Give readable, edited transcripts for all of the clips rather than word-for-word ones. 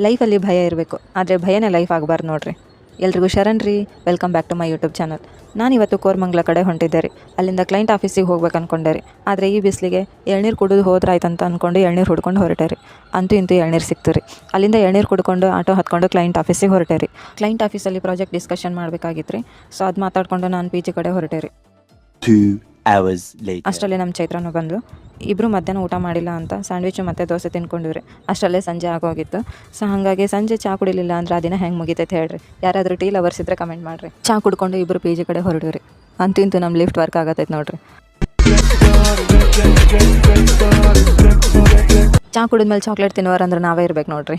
ಲೈಫಲ್ಲಿ ಭಯ ಇರಬೇಕು, ಆದರೆ ಭಯನೇ ಲೈಫ್ ಆಗಬಾರ್ದು ನೋಡ್ರಿ. ಎಲ್ರಿಗೂ ಶರಣ್ ರೀ, welcome back to my YouTube channel. ನಾನಿವತ್ತು ಕೋರಮಂಗಲ ಕಡೆ ಹೊಂಟಿದ್ದೆ ರೀ. ಅಲ್ಲಿಂದ ಕ್ಲೈಂಟ್ ಆಫೀಸಿಗೆ ಹೋಗ್ಬೇಕು ಅಂದ್ಕೊಂಡೆ ರೀ. ಆದರೆ ಈ ಬಿಸಿಲಿಗೆ ಎಳ್ನೀರು ಕುಡಿದು ಹೋದ್ರಾಯ್ತಂತ ಅಂದ್ಕೊಂಡು ಎಳ್ನೀರು ಹುಡ್ಕೊಂಡು ಹೊರಟೆ ರೀ. ಅಂತೂ ಇಂತೂ ಎಳ್ನೀರು ಸಿಕ್ತು ರೀ. ಅಲ್ಲಿಂದ ಎಳ್ನೀರು ಕುಡ್ಕೊಂಡು ಆಟೋ ಹತ್ಕೊಂಡು ಕ್ಲೈಂಟ್ ಆಫೀಸಿಗೆ ಹೊರಟೆ ರೀ. ಕ್ಲೈಂಟ್ ಆಫೀಸಲ್ಲಿ ಪ್ರಾಜೆಕ್ಟ್ ಡಿಸ್ಕಷನ್ ಮಾಡಬೇಕಾಗಿತ್ತು ರೀ. ಸೊ ಅದು ಮಾತಾಡ್ಕೊಂಡು ನಾನು ಪಿ ಜಿ ಕಡೆ ಹೊರಟೆ ರೀ. ಅಷ್ಟರಲ್ಲೇ ನಮ್ಮ ಚೈತ್ರನೂ ಬಂದು ಇಬ್ಬರು ಮಧ್ಯಾಹ್ನ ಊಟ ಮಾಡಿಲ್ಲ ಅಂತ ಸ್ಯಾಂಡ್ವಿಚು ಮತ್ತು ದೋಸೆ ತಿನ್ಕೊಂಡಿವ್ರಿ. ಅಷ್ಟರಲ್ಲೇ ಸಂಜೆ ಆಗೋಗಿತ್ತು. ಸೊ ಹಾಗಾಗಿ ಸಂಜೆ ಚಾ ಕುಡಿಲಿಲ್ಲ ಅಂದ್ರೆ ಆ ದಿನ ಹೆಂಗೆ ಮುಗಿತೈತೆ ಹೇಳ್ರಿ. ಯಾರಾದರೂ ಟೀ ಲವರ್ಸ್ ಇದ್ದರೆ ಕಮೆಂಟ್ ಮಾಡಿರಿ. ಚಾ ಕುಡ್ಕೊಂಡು ಇಬ್ಬರು ಪಿ ಜಿ ಕಡೆ ಹೊರಡಿವ್ರಿ. ಅಂತೂ ಇಂತೂ ನಮ್ಮ ಲಿಫ್ಟ್ ವರ್ಕ್ ಆಗತ್ತೈತೆ ನೋಡ್ರಿ. ಚಾ ಕುಡಿದ್ಮೇಲೆ ಚಾಕ್ಲೇಟ್ ತಿನ್ನೋರು ಅಂದ್ರೆ ನಾವೇ ಇರ್ಬೇಕು ನೋಡ್ರಿ.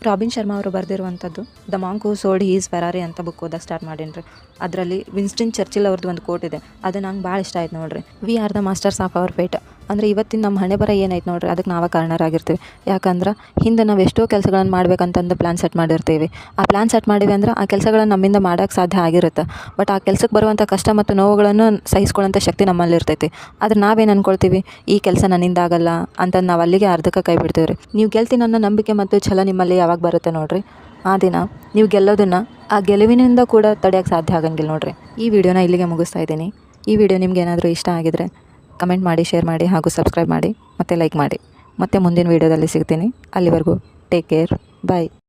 ರಾಬಿನ್ ಶರ್ಮಾ ಅವರು ಬರೆದಿರುವಂಥದ್ದು the monk who sold his Ferrari ಅಂತ ಬುಕ್ ಓದಕ್ಕೆ ಸ್ಟಾರ್ಟ್ ಮಾಡೀನಿ. ಅದರಲ್ಲಿ ವಿನ್ಸ್ಟನ್ ಚರ್ಚಿಲ್ ಅವ್ರದ್ದು ಒಂದು ಕೋಟ್ ಇದೆ, ಅದು ನಂಗೆ ಭಾಳ ಇಷ್ಟ ಆಯ್ತು ನೋಡ್ರಿ. We are the masters of our fate. ಅಂದರೆ ಇವತ್ತಿನ ನಮ್ಮ ಹಣೆ ಬರ ಏನಾಯ್ತು ನೋಡ್ರಿ, ಅದಕ್ಕೆ ನಾವೇ ಕಾರಣರಾಗಿರ್ತೀವಿ. ಯಾಕಂದ್ರೆ ಹಿಂದೆ ನಾವು ಎಷ್ಟೋ ಕೆಲಸಗಳನ್ನು ಮಾಡ್ಬೇಕಂತಂದು ಪ್ಲ್ಯಾನ್ ಸೆಟ್ ಮಾಡಿರ್ತೀವಿ. ಆ ಪ್ಲ್ಯಾನ್ ಸೆಟ್ ಮಾಡಿವಿ ಅಂದ್ರೆ ಆ ಕೆಲಸಗಳನ್ನು ನಮ್ಮಿಂದ ಮಾಡೋಕ್ಕೆ ಸಾಧ್ಯ ಆಗಿರುತ್ತೆ. ಬಟ್ ಆ ಕೆಲಸಕ್ಕೆ ಬರುವಂಥ ಕಷ್ಟ ಮತ್ತು ನೋವುಗಳನ್ನು ಸಹಿಸ್ಕೊಳ್ಳೋಂಥ ಶಕ್ತಿ ನಮ್ಮಲ್ಲಿ ಇರ್ತೈತಿ. ಆದರೆ ನಾವೇನು ಅಂದ್ಕೊಳ್ತೀವಿ, ಈ ಕೆಲಸ ನನ್ನಿಂದ ಆಗಲ್ಲ ಅಂತಂದು ನಾವು ಅಲ್ಲಿಗೆ ಅರ್ಧಕ್ಕೆ ಕೈ ಬಿಡ್ತೀವಿ ರೀ. ನೀವು ಗೆಲ್ತೀನಿ ಅನ್ನೋ ನಂಬಿಕೆ ಮತ್ತು ಛಲ ನಿಮ್ಮಲ್ಲಿ ಯಾವಾಗ ಬರುತ್ತೆ ನೋಡ್ರಿ, ಆ ದಿನ ನೀವು ಗೆಲ್ಲೋದನ್ನು ಆ ಗೆಲುವಿನಿಂದ ಕೂಡ ತಡೆಯೋಕ್ಕೆ ಸಾಧ್ಯ ಆಗಂಗಿಲ್ಲ ನೋಡ್ರಿ. ಈ ವಿಡಿಯೋನ ಇಲ್ಲಿಗೆ ಮುಗಿಸ್ತಾ ಇದ್ದೀನಿ. ಈ ವಿಡಿಯೋ ನಿಮ್ಗೆ ಏನಾದರೂ ಇಷ್ಟ ಆಗಿದ್ರೆ ಕಮೆಂಟ್ ಮಾಡಿ, ಶೇರ್ ಮಾಡಿ ಹಾಗೂ ಸಬ್ಸ್ಕ್ರೈಬ್ ಮಾಡಿ ಮತ್ತು ಲೈಕ್ ಮಾಡಿ. ಮತ್ತೆ ಮುಂದಿನ ವೀಡಿಯೋದಲ್ಲಿ ಸಿಗ್ತೀನಿ. ಅಲ್ಲಿವರೆಗೂ ಟೇಕ್ ಕೇರ್, ಬಾಯ್.